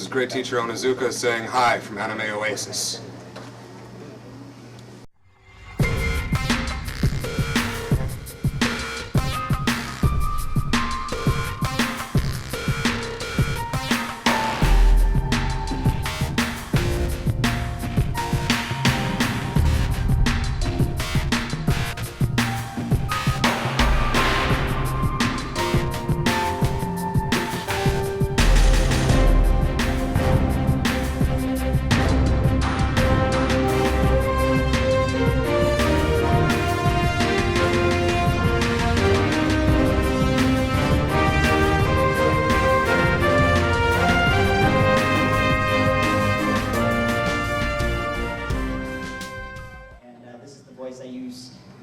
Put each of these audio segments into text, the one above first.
is great teacher Onizuka saying hi from Anime Oasis.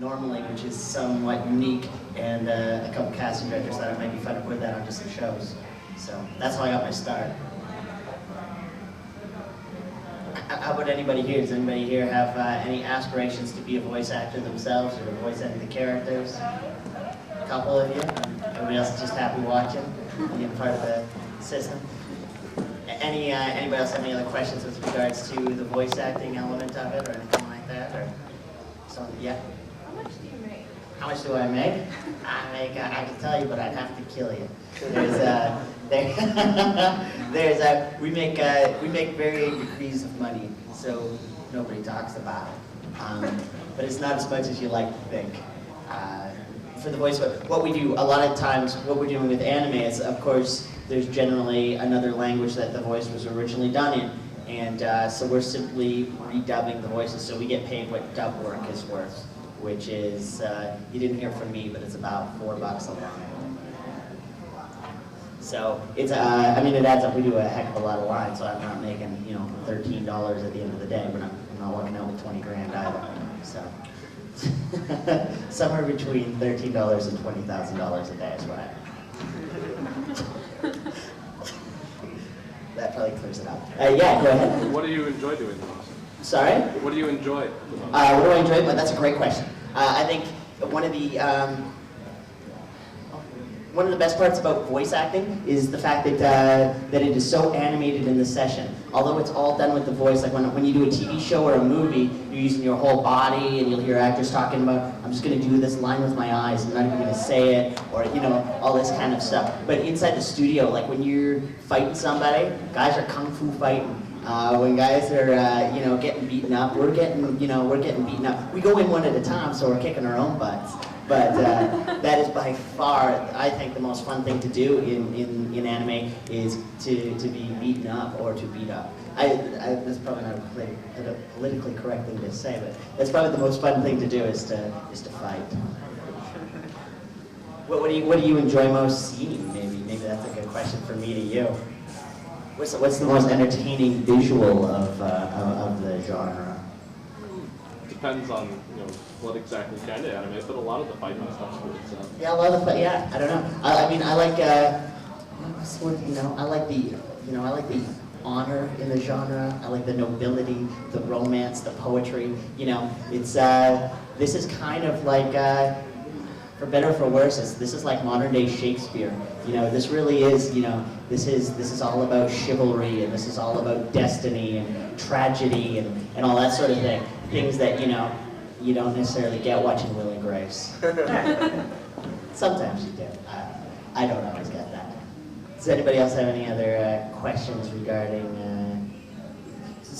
Normally, which is somewhat unique, and a couple casting directors thought it might be fun to put that onto some shows. So that's how I got my start. How about anybody here? Does anybody here have any aspirations to be a voice actor themselves or voice any of the characters? A couple of you? Everybody else is just happy watching, being part of the system? Anybody else have any other questions with regards to the voice acting element of it or anything like that? Or something? Yeah? How much do I make? I can tell you, but I'd have to kill you. We make varying degrees of money, so nobody talks about it. But it's not as much as you like to think. For the voice, what we do a lot of times, what we're doing with anime is, of course, there's generally another language that the voice was originally done in, and so we're simply redubbing the voices, so we get paid what dub work is worth, which is, you didn't hear from me, but it's about $4 a line. So it's, I mean, it adds up. We do a heck of a lot of lines, so I'm not making, $13 at the end of the day, but I'm not walking out with 20 grand either. So somewhere between $13 and $20,000 a day is what that probably clears it up. Yeah, go ahead. What do you enjoy doing the most? Sorry? What do you enjoy the most? What do I enjoy? Well, that's a great question. I think one of the best parts about voice acting is the fact that it is so animated in the session. Although it's all done with the voice, like when you do a TV show or a movie, you're using your whole body, and you'll hear actors talking about, I'm just going to do this line with my eyes, I'm not even going to say it, or all this kind of stuff. But inside the studio, like when you're fighting somebody, guys are kung fu fighting. When guys are, getting beaten up, we're getting beaten up. We go in one at a time, so we're kicking our own butts. But that is by far, I think, the most fun thing to do in anime is to be beaten up or to beat up. That's probably not a politically correct thing to say, but that's probably the most fun thing to do is to fight. What do you enjoy most seeing? Maybe that's a good question for me to you. What's the most entertaining visual of the genre? Depends on what exactly kind of anime, but a lot of the fighting stuff's good. So. Yeah, a lot of the fight. Yeah, I don't know. I mean, I like I like the honor in the genre. I like the nobility, the romance, the poetry. It's this is kind of like for better or for worse, this is like modern day Shakespeare. This really is, this is all about chivalry, and this is all about destiny and tragedy and all that sort of thing. Things that, you don't necessarily get watching Will and Grace. Sometimes you do. I don't always get that. Does anybody else have any other questions regarding,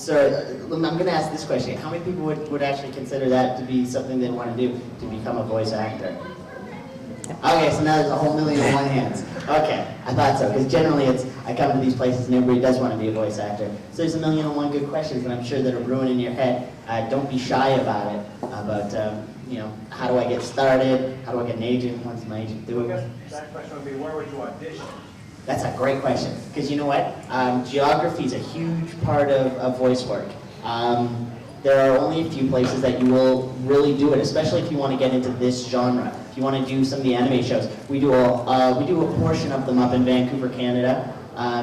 I'm going to ask this question. How many people would actually consider that to be something they'd want to do, to become a voice actor? Okay, so now there's a whole million and one hands. Okay, I thought so, because generally I come to these places and everybody does want to be a voice actor. So there's a million and one good questions that I'm sure that are brewing in your head. Don't be shy about it, about, how do I get started? How do I get an agent? What's my agent do? I guess that question would be, where would you audition? That's a great question, because you know what? Geography is a huge part of voice work. There are only a few places that you will really do it, especially if you want to get into this genre. If you want to do some of the anime shows, we do a portion of them up in Vancouver, Canada.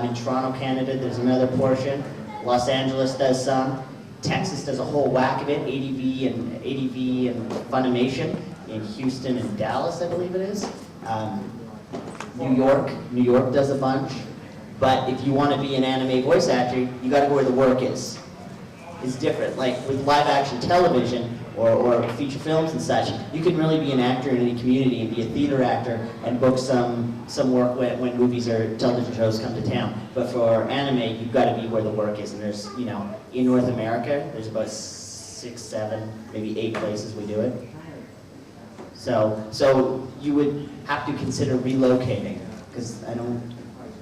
In Toronto, Canada, there's another portion. Los Angeles does some. Texas does a whole whack of it. ADV and Funimation in Houston and Dallas, I believe it is. New York does a bunch. But if you want to be an anime voice actor, you got to go where the work is. It's different. Like with live action television or feature films and such, you can really be an actor in any community and be a theater actor and book some work when movies or television shows come to town. But for anime, you've got to be where the work is. And there's, you know, in North America, there's about 6, 7, maybe 8 places we do it. So you would have to consider relocating, because I don't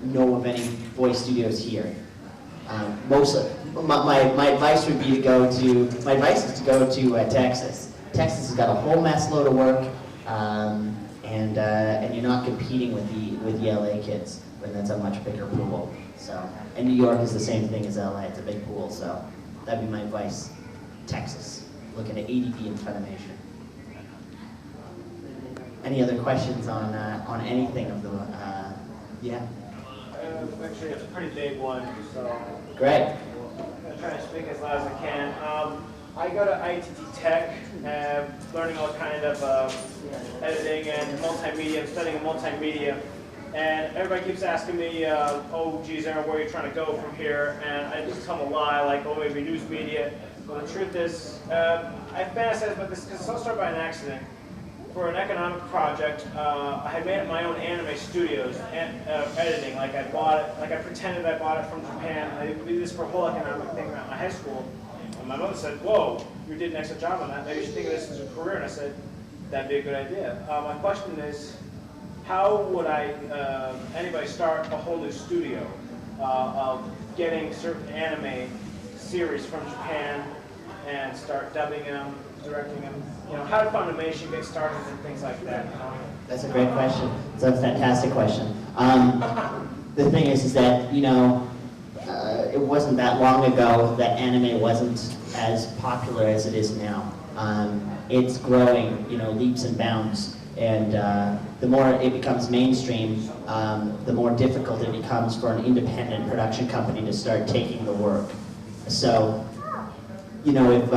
know of any voice studios here. Mostly, my advice would be to go to, my advice is to go to Texas. Texas has got a whole mess load of work, and you're not competing with the LA kids, when that's a much bigger pool. So, and New York is the same thing as LA, it's a big pool, so that'd be my advice. Texas, looking at ADP and Funimation. Any other questions on anything of the, yeah? Actually, it's a pretty big one, so Great. I'm going to try to speak as loud as I can. I go to ITT Tech, learning all kind of editing and multimedia. I'm studying multimedia, and everybody keeps asking me, oh, geez, Aaron, where are you trying to go from here? And I just tell them a lie, like, oh, maybe news media. But the truth is, I fantasize about this because it's all started by an accident. For an economic project, I had made up my own anime studios editing. Like I bought it, like I pretended I bought it from Japan. I did this for a whole economic thing around my high school. And my mother said, "Whoa, you did an excellent job on that. Maybe you should think of this as a career." And I said, "That'd be a good idea." My question is, how would anybody start a whole new studio of getting certain anime series from Japan and start dubbing them, directing them? You know, how did Funimation get started and things like that? You know? That's a great question. It's a fantastic question. The thing is that, you know, it wasn't that long ago that anime wasn't as popular as it is now. It's growing, you know, leaps and bounds. And the more it becomes mainstream, the more difficult it becomes for an independent production company to start taking the work. So, you know, if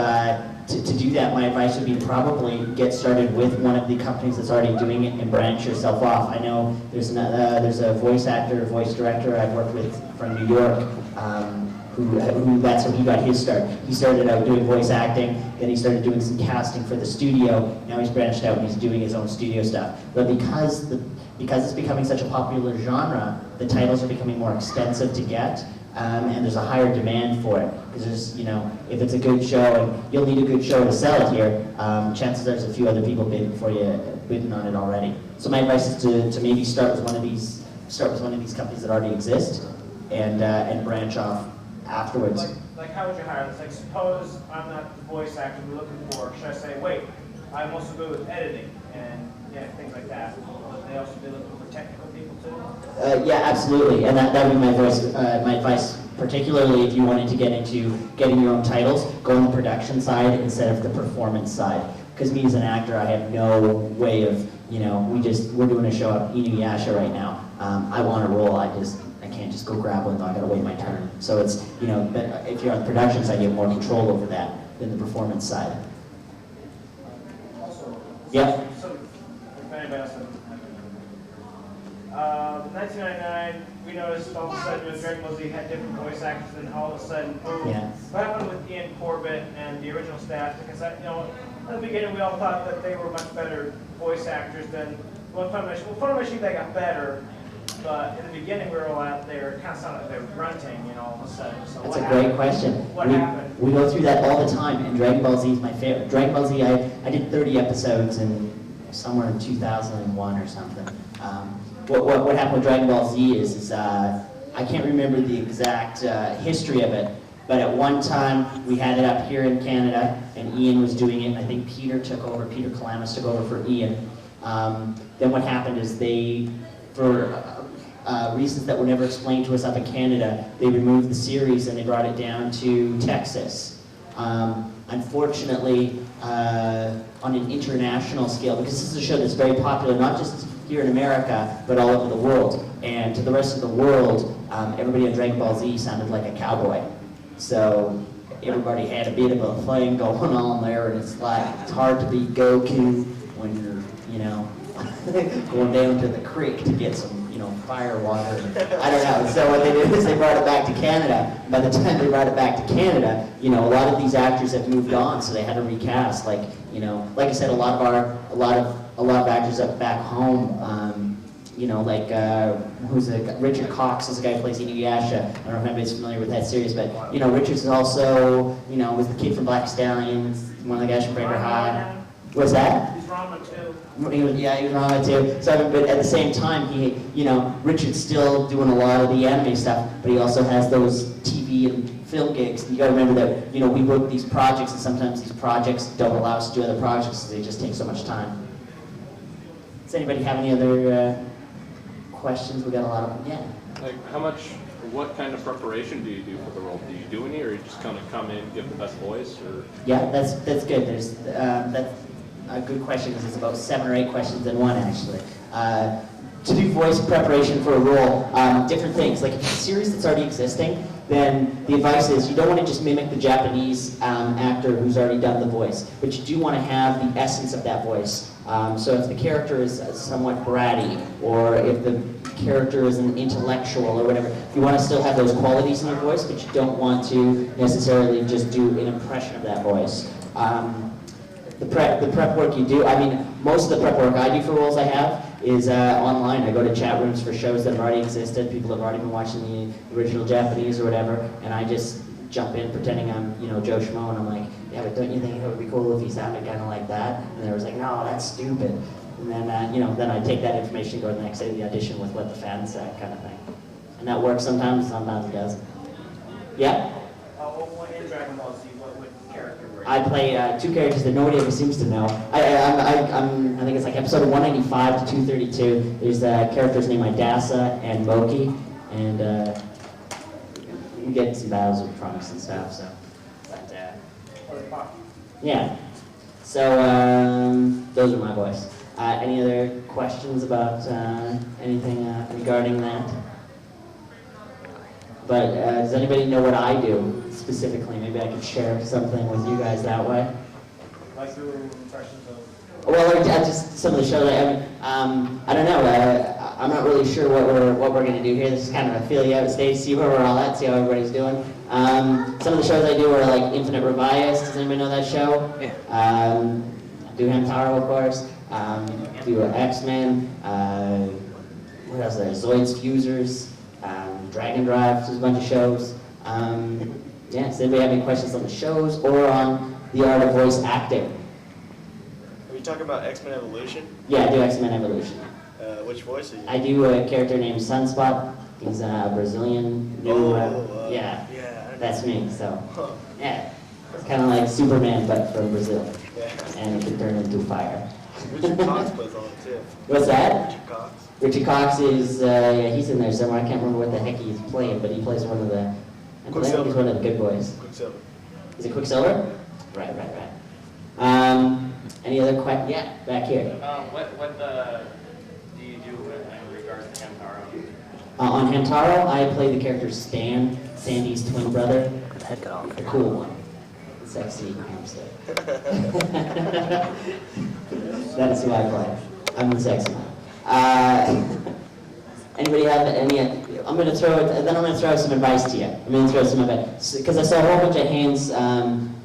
to do that, my advice would be probably get started with one of the companies that's already doing it and branch yourself off. I know there's a voice actor, voice director I've worked with from New York, who that's how he got his start. He started out doing voice acting, then he started doing some casting for the studio. Now he's branched out and he's doing his own studio stuff. But because it's becoming such a popular genre, the titles are becoming more expensive to get. And there's a higher demand for it, because there's, you know, if it's a good show, and you'll need a good show to sell it here, chances are there's a few other people bidding on it already. So my advice is to maybe start with one of these companies that already exist, and branch off afterwards. Like how would you hire this? Like suppose I'm not the voice actor we're looking for. Should I say, wait, I'm also good with editing and things like that? Would they also be looking for technical people too? Yeah, absolutely, and that would be my advice, particularly if you wanted to get into getting your own titles, go on the production side instead of the performance side. Because me as an actor, I have no way of, you know, we're doing a show at Inuyasha right now. I want a role, I can't just go grab one, I gotta wait my turn. So it's, you know, but if you're on the production side, you have more control over that than the performance side. Also, Yep. so if anybody else doesn't have it. 1999, we noticed all of a sudden Dragon Ball Z had different voice actors, and all of a sudden, boom. Yeah. What happened with Ian Corbett and the original staff? Because you know, at the beginning we all thought that they were much better voice actors than Funimation. Well, Funimation, they got better, but in the beginning we were all out there, it kind of sounded like they were grunting, you know, all of a sudden. So That's a great question. What happened? We go through that all the time, and Dragon Ball Z is my favorite. Dragon Ball Z, I did 30 episodes somewhere in 2001 or something. What happened with Dragon Ball Z is I can't remember the exact history of it, but at one time we had it up here in Canada, and Ian was doing it, and I think Peter Kalamis took over for Ian. Then what happened is for reasons that were never explained to us up in Canada, they removed the series and they brought it down to Texas. Unfortunately, on an international scale, because this is a show that's very popular, not just here in America, but all over the world. And to the rest of the world, everybody on Dragon Ball Z sounded like a cowboy. So everybody had a bit of a thing going on there, and it's like, it's hard to be Goku when you're, you know, going down to the creek to get some, you know, fire, water, I don't know. So what they did is they brought it back to Canada. By the time they brought it back to Canada, a lot of these actors have moved on, so they had to recast. Like I said, a lot of actors up back home. Richard Cox is the guy who plays Inuyasha. I don't know if anybody's familiar with that series, but Richard's also was the kid from Black Stallions, one of the guys from Breaker High. What's that? He's Rama too. He was Rama too. So, but at the same time, Richard's still doing a lot of the anime stuff, but he also has those TV and film gigs. You got to remember that we work these projects, and sometimes these projects don't allow us to do other projects because they just take so much time. Does anybody have any other questions? We got a lot of them. Yeah. Like what kind of preparation do you do for the role? Do you do any, or you just kind of come in, give the best voice, or? Yeah, that's good. There's that's a good question because it's about 7 or 8 questions in one actually. To do voice preparation for a role, different things. Like if it's a series that's already existing, then the advice is you don't want to just mimic the Japanese actor who's already done the voice, but you do want to have the essence of that voice. So if the character is somewhat bratty, or if the character is an intellectual or whatever, you want to still have those qualities in your voice, but you don't want to necessarily just do an impression of that voice. The prep work you do, most of the prep work I do for roles I have is online. I go to chat rooms for shows that have already existed. People have already been watching the original Japanese or whatever, and I just jump in pretending I'm, Joe Schmo, and I'm like, yeah, but don't you think it would be cool if he sounded kind of like that? And they was like, no, that's stupid. And then, then I take that information and go to the next day to the audition with what the fans said, kind of thing. And that works sometimes it doesn't. Yeah? In Dragon Ball Z, what character were you? I play 2 characters that nobody ever seems to know. I think it's like episode 195 to 232. There's characters named Idasa and Moki, and you get some battles with Trunks and stuff. So, but yeah. So those are my voice. Any other questions about anything regarding that? But does anybody know what I do specifically? Maybe I could share something with you guys that way. Like your impressions of? Well, just some of the shows. I don't know. I'm not really sure what we're going to do here. This is kind of a feel you out stage, see where we're all at, see how everybody's doing. Some of the shows I do are like Infinite Revias. Does anybody know that show? Yeah. Do Hamtaro, of course. Do X-Men. What else is there? Zoids Fusers. Dragon Drive. There's a bunch of shows. Yeah. Does anybody have any questions on the shows or on the art of voice acting? Are you talking about X-Men Evolution? Yeah, I do X-Men Evolution. Which voice are you? I do a character named Sunspot. He's a Brazilian. Yeah, that's me. So, yeah, it's kind of like Superman, but from Brazil. Yeah. And it can turn into fire. Richard Cox plays on it too. What's that? Richard Cox. Richard Cox is, yeah, he's in there somewhere. I can't remember what the heck he's playing, but he plays one of the, I think he's one of the good boys. Quicksilver. Is it Quicksilver? Right. Any other questions? Yeah, back here. What do you do in regards to Hamtaro? On Hamtaro, I play the character Stan, Sandy's twin brother. The cool one. The sexy hamster. That is who I play. I'm the sexy one. Anybody have any? I'm going to throw some advice to you. I'm going to throw some advice because I saw a whole bunch of hands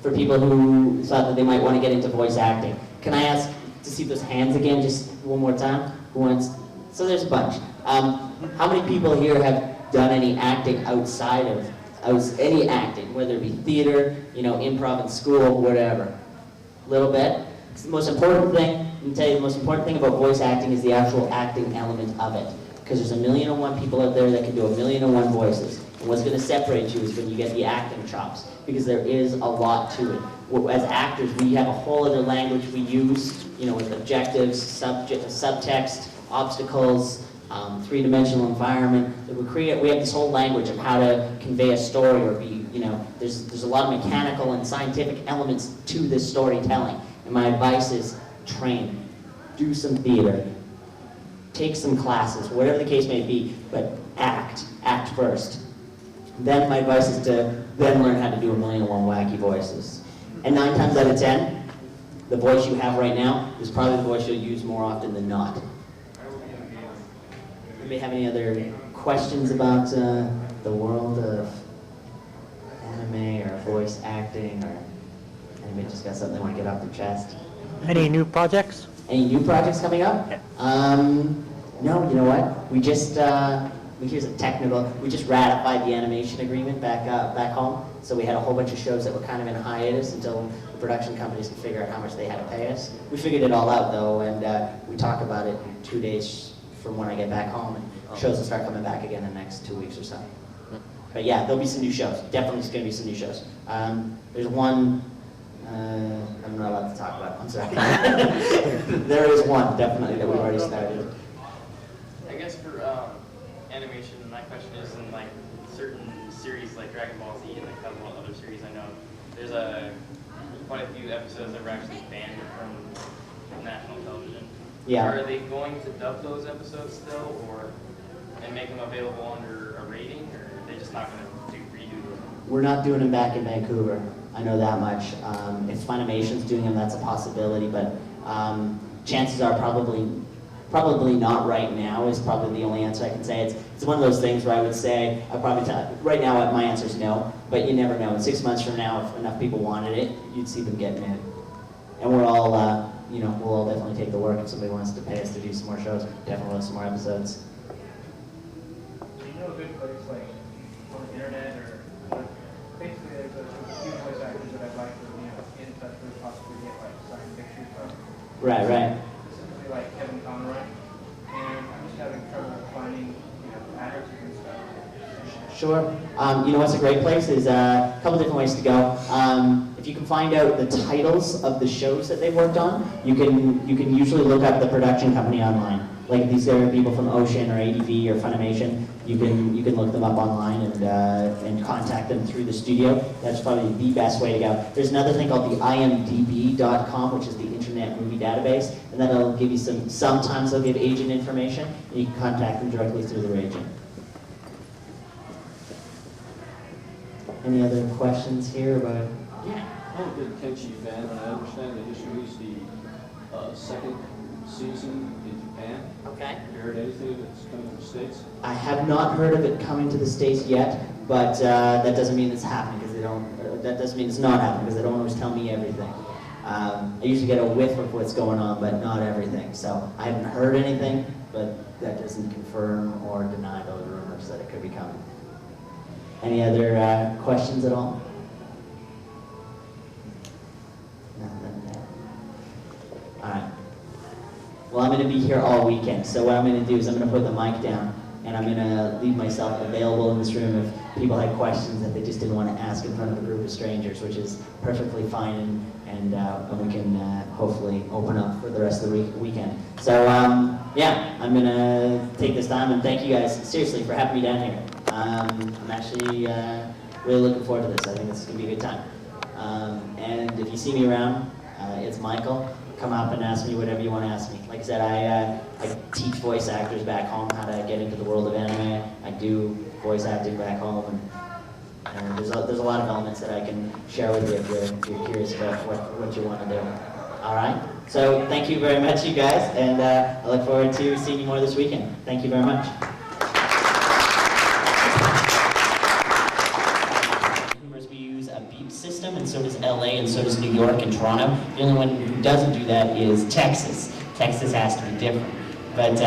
for people who thought that they might want to get into voice acting. Can I ask to see those hands again, just one more time? Who wants? So there's a bunch. How many people here have done any acting outside of any acting, whether it be theater, improv in school, whatever? A little bit. It's the most important thing. Let me tell you, the most important thing about voice acting is the actual acting element of it. Because there's 1,000,001 people out there that can do 1,000,001 voices. And what's going to separate you is when you get the acting chops, because there is a lot to it. As actors, we have a whole other language we use, with objectives, subtext, obstacles, three-dimensional environment. We have this whole language of how to convey a story, or there's a lot of mechanical and scientific elements to this storytelling. And my advice is train, do some theater, take some classes, whatever the case may be, but act first. Then my advice is to then learn how to do 1,000,001 wacky voices. And 9 times out of 10, the voice you have right now is probably the voice you'll use more often than not. Anybody have any other questions about the world of anime or voice acting, or anybody just got something they want to get off their chest? Any new projects? Any new projects coming up? No, you know what? We just, here's a technical, we just ratified the animation agreement back home. So we had a whole bunch of shows that were kind of in hiatus until the production companies could figure out how much they had to pay us. We figured it all out though, and we talk about it in 2 days from when I get back home, and shows will start coming back again in the next 2 weeks or so. But yeah, there'll be some new shows. Definitely going to be some new shows. There's one, I'm not allowed to talk about it, I'm sorry. There is one, definitely, that we've already started. I guess for animation, my question is in like certain series like Dragon Ball Z and like a couple of other series I know, there's quite a few episodes that were actually banned from national television. Yeah. Are they going to dub those episodes still, and make them available under a rating, or are they just not going to redo them? We're not doing them back in Vancouver. I know that much. If Funimation's doing them, that's a possibility, but chances are probably not right now is probably the only answer I can say. It's one of those things where I would say, right now my answer is no, but you never know. In 6 months from now, if enough people wanted it, you'd see them getting it. And we're all, we'll all definitely take the work if somebody wants to pay us to do some more shows. Definitely want some more episodes. Do you know a good place like on the internet or basically there's a few voice actors that I'd like to in touch with, possibly get like signed pictures from. Right. Specifically like Kevin Conroy, and I'm just having trouble finding addresses and stuff. Sure. You know what's a great place is a couple different ways to go. If you can find out the titles of the shows that they've worked on, you can usually look up the production company online. Like if these are people from Ocean or ADV or Funimation, you can look them up online and contact them through the studio. That's probably the best way to go. There's another thing called the imdb.com, which is the Internet Movie Database, and that'll give you sometimes they'll give agent information, and you can contact them directly through their agent. Any other questions here about? Yeah. I'm a big Kenshi fan, and I understand they just released the second season in Japan. Okay. Have you heard anything that's coming to the States? I have not heard of it coming to the States yet, but that doesn't mean it's happening because they don't. That doesn't mean it's not happening because they don't always tell me everything. I usually get a whiff of what's going on, but not everything. So I haven't heard anything, but that doesn't confirm or deny those rumors that it could be coming. Any other questions at all? Nothing there. All right. Well, I'm going to be here all weekend, so what I'm going to do is I'm going to put the mic down, and I'm going to leave myself available in this room if people had questions that they just didn't want to ask in front of a group of strangers, which is perfectly fine, and we can hopefully open up for the rest of the weekend. So, yeah, I'm going to take this time and thank you guys, seriously, for having me down here. I'm actually really looking forward to this. I think this is going to be a good time. And if you see me around, it's Michael. Come up and ask me whatever you want to ask me. Like I said, I teach voice actors back home how to get into the world of anime. I do voice acting back home, and there's a lot of elements that I can share with you if you're curious about what you want to do. All right? So thank you very much, you guys, and I look forward to seeing you more this weekend. Thank you very much. System, and so does LA, and so does New York and Toronto. The only one who doesn't do that is Texas. Texas has to be different, but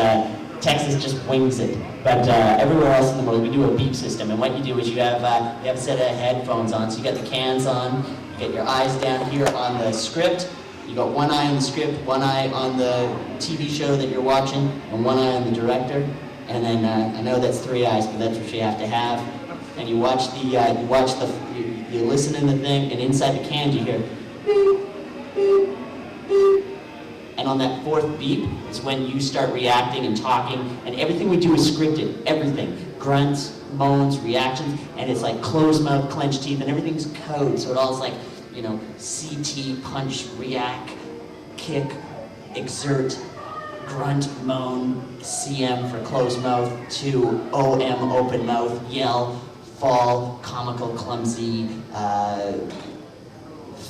Texas just wings it. But everywhere else in the world, we do a beep system, and what you do is you have a set of headphones on, so you got the cans on, you get your eyes down here on the script, you got one eye on the script, one eye on the TV show that you're watching, and one eye on the director, and then I know that's 3 eyes, but that's what you have to have. And you watch you listen in the thing, and inside the cans you hear beep, beep, beep. And on that 4th beep is when you start reacting and talking, and everything we do is scripted, everything. Grunts, moans, reactions, and it's like closed mouth, clenched teeth, and everything's code, so it all is like, CT, punch, react, kick, exert, grunt, moan, CM for closed mouth, 2, OM, open mouth, yell, fall, comical, clumsy,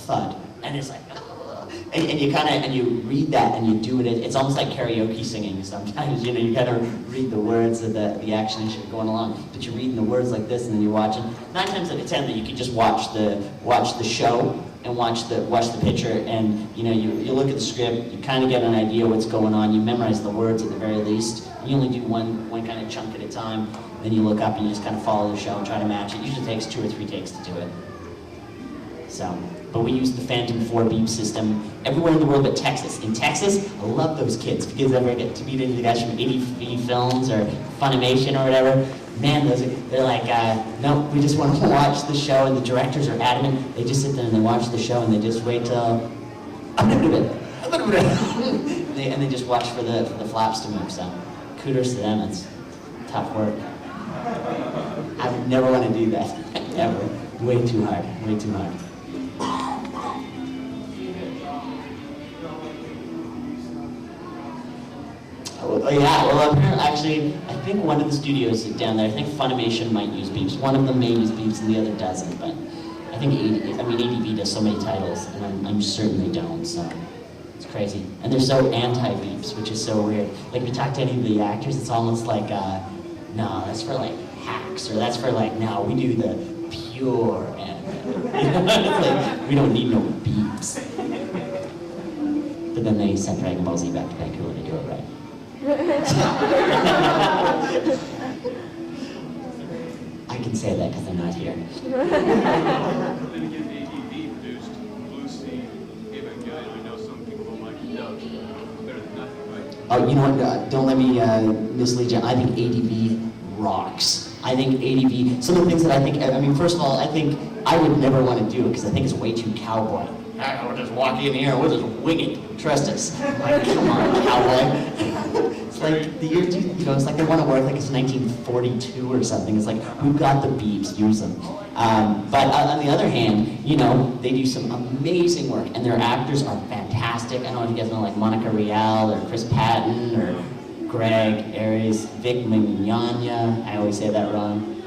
thud. And it's like, And you kind of, and you read that and you do it, it's almost like karaoke singing sometimes, you know, you kind of read the words of the action issue going along, but you're reading the words like this and then you're watching. 9 times out of 10 that you could just watch the show and watch the picture, and you know, you look at the script, you kind of get an idea what's going on, you memorize the words at the very least, you only do one kind of chunk at a time, then you look up and you just kind of follow the show and try to match it. It usually takes 2 or 3 takes to do it. So, but we use the Phantom 4 beep system everywhere in the world but Texas. In Texas, I love those kids. If you guys ever get to meet any of the guys from 80 Films or Funimation or whatever, man, they're like, no, we just want to watch the show, and the directors are adamant. They just sit there and they watch the show and they just wait till, and they just watch for the flaps to move. So, kudos to them. It's tough work. I would never want to do that, ever. Way too hard, way too hard. Oh yeah, well actually, I think one of the studios down there, I think Funimation might use beeps. One of them may use beeps and the other doesn't, but I think ADV does so many titles, and I'm certain they don't, so it's crazy. And they're so anti-beeps, which is so weird. Like, if you talk to any of the actors, it's almost like, no, that's for like hacks, or that's for like, no, we do the pure anime. It's like, we don't need no beeps. But then they sent Dragon Ball Z back to Vancouver to do it right. I can say that because I'm not here. Then again, ADV produced Blue Sea, Evangelion. I know some people don't like it. Does better than nothing, right? Oh, you know what? Don't let me mislead you. I think ADV rocks. I think ADV. Some of the things that I think. I mean, first of all, I think I would never want to do it because I think it's way too cowboy. We'll just walk in here, we'll just wing it. Trust us. Like, come on, cowboy. It's like the year, you know, it's like they want to work like it's 1942 or something. It's like, we've got the beeps, use them. But on the other hand, you know, they do some amazing work, and their actors are fantastic. I don't know if you guys know like Monica Rial or Chris Patton or Greg Aries, Vic Mignogna. I always say that wrong.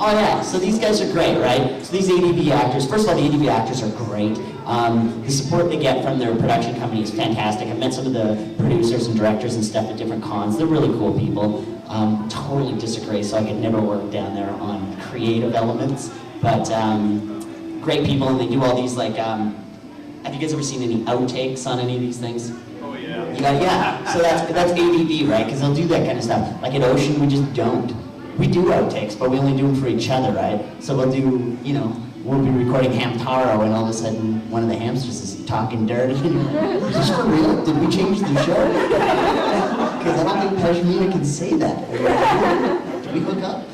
Oh yeah, so these guys are great, right? So these ADV actors, first of all, the ADV actors are great. The support they get from their production company is fantastic. I've met some of the producers and directors and stuff at different cons. They're really cool people. Totally disagree, so I could never work down there on creative elements. But great people, and they do all these like, have you guys ever seen any outtakes on any of these things? Oh yeah. Yeah, so that's ADV, right? Because they'll do that kind of stuff. Like at Ocean, we just don't. We do outtakes, but we only do them for each other, right? So we'll do, you know, we'll be recording Hamtaro, and all of a sudden one of the hamsters is talking dirty. Is this for real? Did we change the show? Because I don't think Pashmina can say that. Did we hook up?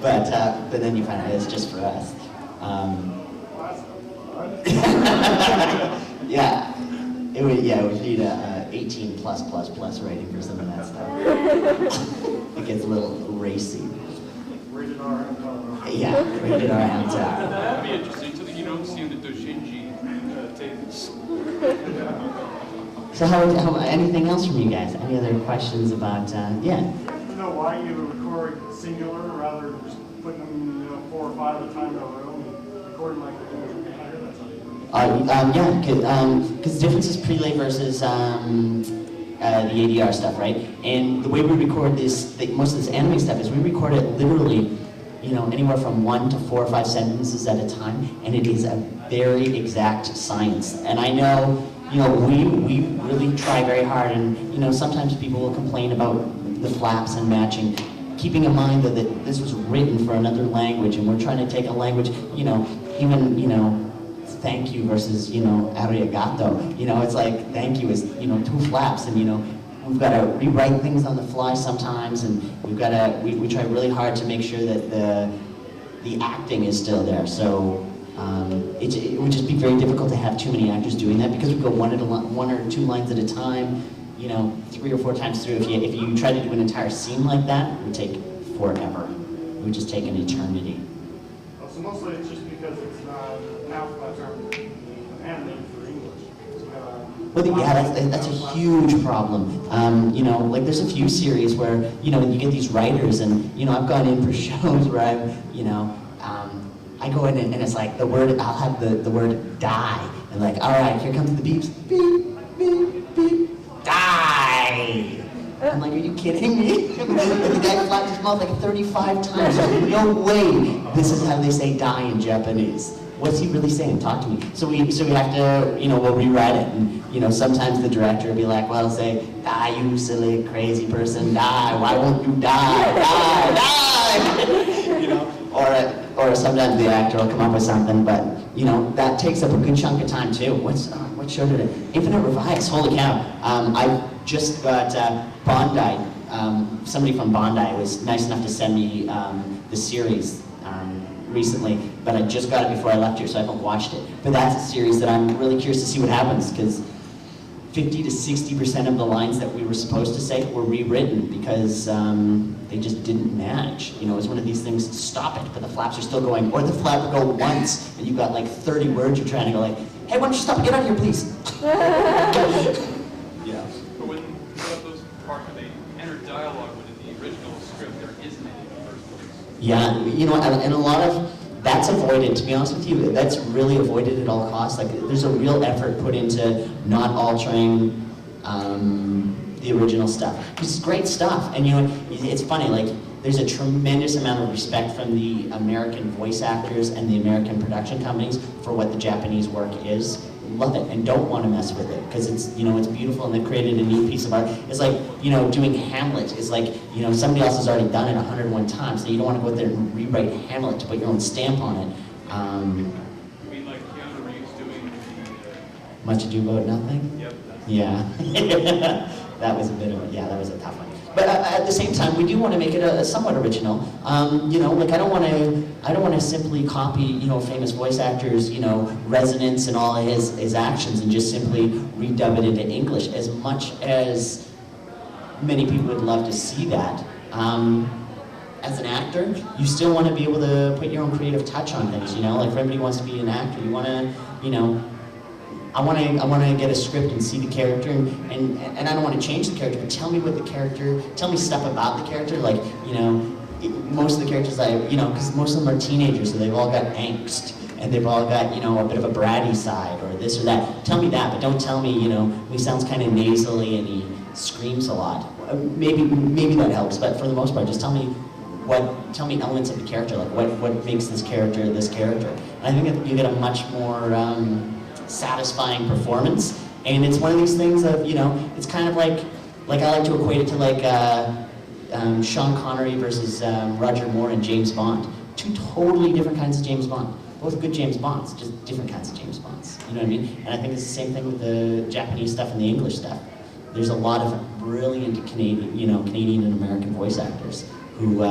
But then you find out it's just for us. Yeah, it would need a 18 plus rating for some of that stuff. It gets a little racy. Rated R Hamtaro. Yeah, rated R Hamtaro. That'd be interesting. Something you don't see in the Doshinji tapes. So how anything else from you guys? Any other questions about, yeah? I don't know why you record singular rather than just putting them, you know, 4 or 5 at a time in a room and recording like because the difference is prelay versus the ADR stuff, right? And the way we record this, most of this anime stuff is we record it literally, you know, anywhere from 1 to 4 or 5 sentences at a time, and it is a very exact science. And I know, you know, we really try very hard, and you know, sometimes people will complain about the flaps and matching. Keeping in mind that this was written for another language, and we're trying to take a language, you know, even, you know, thank you versus, you know, arigato. You know, it's like thank you is, you know, 2 flaps, and you know, we've got to rewrite things on the fly sometimes, and we've got to we try really hard to make sure that the acting is still there. So it would just be very difficult to have too many actors doing that, because we go 1 or 2 lines at a time, you know, 3 or 4 times through. If you try to do an entire scene like that, it would take forever. It would just take an eternity. So mostly it's just because it's not mouth animated for English. Well, yeah, that's a huge problem. You know, like there's a few series where, you know, you get these writers, and, you know, I've gone in for shows where I've, you know, I go in and it's like the word, I'll have the word die. And like, all right, here comes the beeps. Beep, beep, beep, die. I'm like, are you kidding me? And the guy flapped his mouth like 35 times. No way this is how they say die in Japanese. What's he really saying? Talk to me. So we have to, we'll rewrite it. And, sometimes the director will be like, well, say, die, you silly, crazy person, die. Why won't you die? Die, die! Or sometimes the actor will come up with something, but, that takes up a good chunk of time, too. What show did it? Infinite Revives, holy cow. I just got Bondi. Somebody from Bondi was nice enough to send me the series recently, but I just got it before I left here, so I haven't watched it. But that's a series that I'm really curious to see what happens, because 50 to 60% of the lines that we were supposed to say were rewritten because they just didn't manage. It was one of these things, stop it, but the flaps are still going. Or the flap would go once, and you've got like 30 words you're trying to go like, hey, why don't you stop and get out of here, please? Yeah. But when you have those parts where they enter dialogue within the original script, there isn't any in the first place. Yeah, and a lot of that's avoided, to be honest with you. That's really avoided at all costs. Like, there's a real effort put into not altering the original stuff. Because it's great stuff. And it's funny, like, there's a tremendous amount of respect from the American voice actors and the American production companies for what the Japanese work is. Love it and don't want to mess with it because it's it's beautiful and they've created a new piece of art. It's like doing Hamlet is like somebody else has already done it 101 times, so you don't want to go out there and rewrite Hamlet to put your own stamp on it. You mean like Keanu Reeves doing the... Much Ado About Nothing? Yep. Yeah. That was a bit of that was a tough one. But at the same time, we do want to make it a somewhat original. Like I don't want to simply copy, famous voice actors, resonance and all his actions and just simply redub it into English. As much as many people would love to see that, as an actor, you still want to be able to put your own creative touch on things. Like if everybody wants to be an actor, you want to, I want to get a script and see the character, and I don't want to change the character, but tell me stuff about the character, like, most of the characters because most of them are teenagers, so they've all got angst, and they've all got, a bit of a bratty side, or this or that. Tell me that, but don't tell me, he sounds kind of nasally and he screams a lot. Maybe that helps, but for the most part, just tell me elements of the character, like what makes this character this character. And I think that you get a much more, satisfying performance, and it's one of these things of it's kind of like I like to equate it to like Sean Connery versus Roger Moore and James Bond. Two totally different kinds of James Bond, both good James Bonds, just different kinds of James Bonds. You know what I mean? And I think it's the same thing with the Japanese stuff and the English stuff. There's a lot of brilliant Canadian and American voice actors who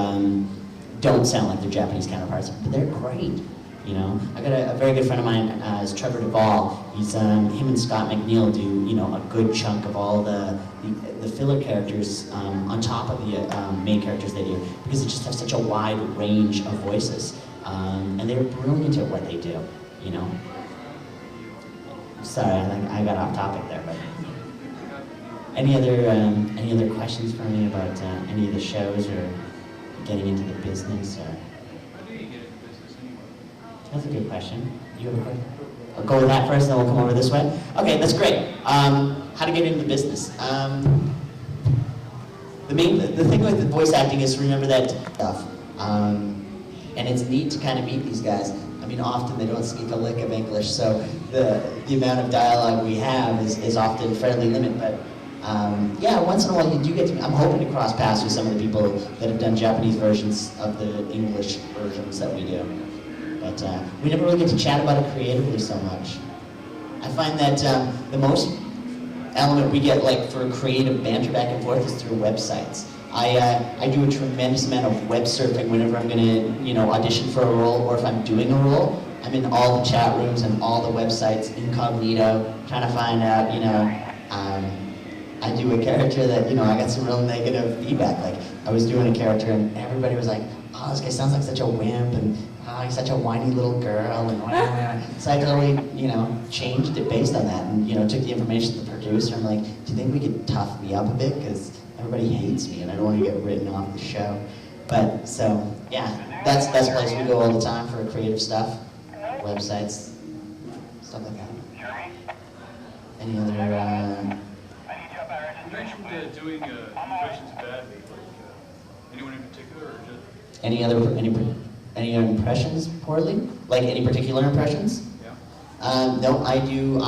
don't sound like their Japanese counterparts, but they're great. I got a very good friend of mine is Trevor Duvall. He's him and Scott McNeil do a good chunk of all the filler characters on top of the main characters they do, because they just have such a wide range of voices, and they're brilliant at what they do. Sorry, I got off topic there, but any other questions for me about any of the shows or getting into the business or? That's a good question. You have a question? I'll go with that first, then we'll come over this way. Okay, that's great. How to get into the business. The thing with the voice acting is to remember that stuff. And it's neat to kind of meet these guys. I mean, often they don't speak a lick of English, so the amount of dialogue we have is often fairly limited. But yeah, once in a while you do get to. I'm hoping to cross paths with some of the people that have done Japanese versions of the English versions that we do. But we never really get to chat about it creatively so much. I find that the most element we get, like, for creative banter back and forth is through websites. I do a tremendous amount of web surfing whenever I'm going to, audition for a role, or if I'm doing a role. I'm in all the chat rooms and all the websites incognito, trying to find out, I do a character that, I got some real negative feedback. Like, I was doing a character and everybody was like, oh, this guy sounds like such a wimp, and oh, he's such a whiny little girl, and so I totally, changed it based on that, and, took the information to the producer. I'm like, do you think we could tough me up a bit? Because everybody hates me, and I don't want to get written off the show. But, so, yeah. That's the place we go all the time for creative stuff, websites, stuff like that. Any other? You mentioned doing impressions badly, like anyone in particular, or just? Any impressions poorly? Like any particular impressions? Yeah. No, I do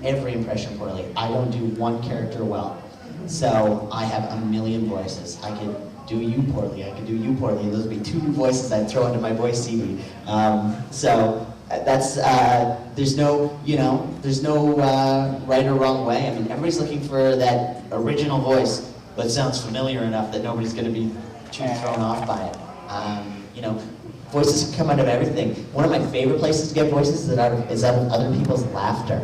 every impression poorly. I don't do one character well. So I have a million voices. I could do you poorly, I could do you poorly, and those would be 2 voices I'd throw into my voice CV. So that's, there's no right or wrong way. I mean, everybody's looking for that original voice, but sounds familiar enough that nobody's gonna be too thrown off by it. Voices come out of everything. One of my favorite places to get voices is out of other people's laughter.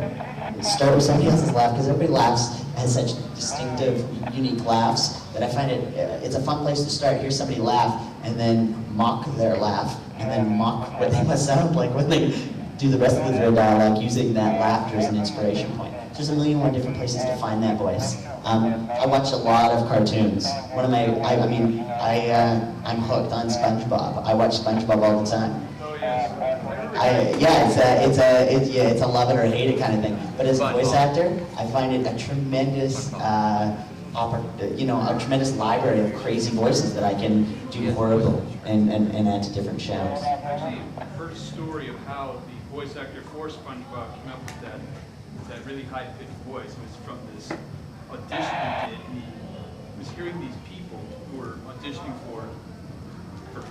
Start with somebody else's laugh, because everybody laughs, has such distinctive, unique laughs, that I find it's a fun place to start. Hear somebody laugh, and then mock their laugh, and then mock what they must sound like when they do the rest of their dialogue, using that laughter as an inspiration point. There's a million more different places to find that voice. I watch a lot of cartoons. I'm hooked on SpongeBob. I watch SpongeBob all the time. It's a love it or hate it kind of thing. But as a voice actor, I find it a tremendous, a tremendous library of crazy voices that I can do horrible and add to different shows. Actually, I heard a story of how the voice actor for SpongeBob came up with that really high-pitched voice. It was from this audition he did. And he was hearing these people who were auditioning for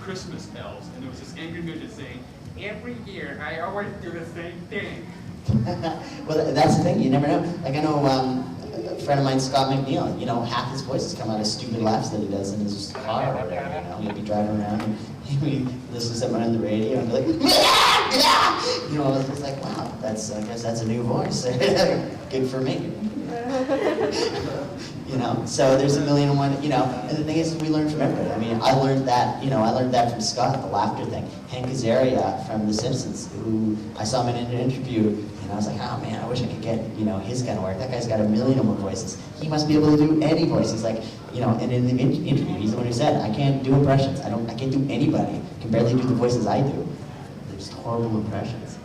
Christmas elves, and there was this angry midget saying, "Every year I always do the same thing." Well, that's the thing, you never know. Like I know a friend of mine, Scott McNeil, half his voices come out of stupid laughs that he does in his car or whatever, He'll be driving around and he'll be listening to someone on the radio and be like, it's like, wow, I guess that's a new voice. Good for me. So there's a million and one, and the thing is, we learn from everybody. I mean, I learned that from Scott, the laughter thing. Hank Azaria from The Simpsons, who I saw him in an interview, and I was like, oh man, I wish I could get, his kind of work. That guy's got a million and one voices. He must be able to do any voice. He's like, and in the interview, he's the one who said, I can't do impressions. I can't do anybody. I can barely do the voices I do. They're just horrible impressions.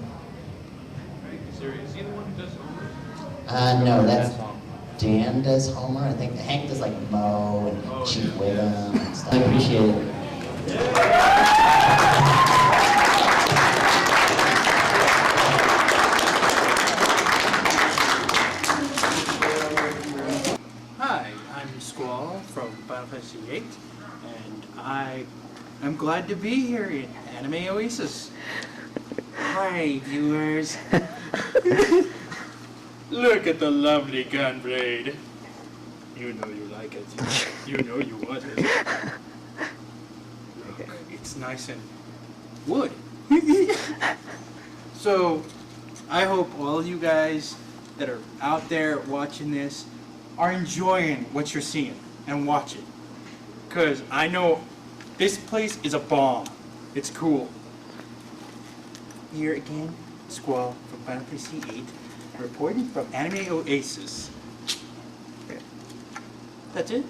Is he the one who does Homer? No, that's Dan does Homer. I think Hank does like Mo and Chief Wiggum and stuff. I appreciate it. Hi, I'm Squall from Final Fantasy VIII, and I am glad to be here in Anime Oasis. Hi, viewers. Look at the lovely gunblade. You know you like it. You know you want it. Look, it's nice and wood. So, I hope all you guys that are out there watching this are enjoying what you're seeing and watching. Because I know this place is a bomb. It's cool. Here again, Squall from Final Fantasy VIII. Reporting from Anime Oasis. Okay. That's it?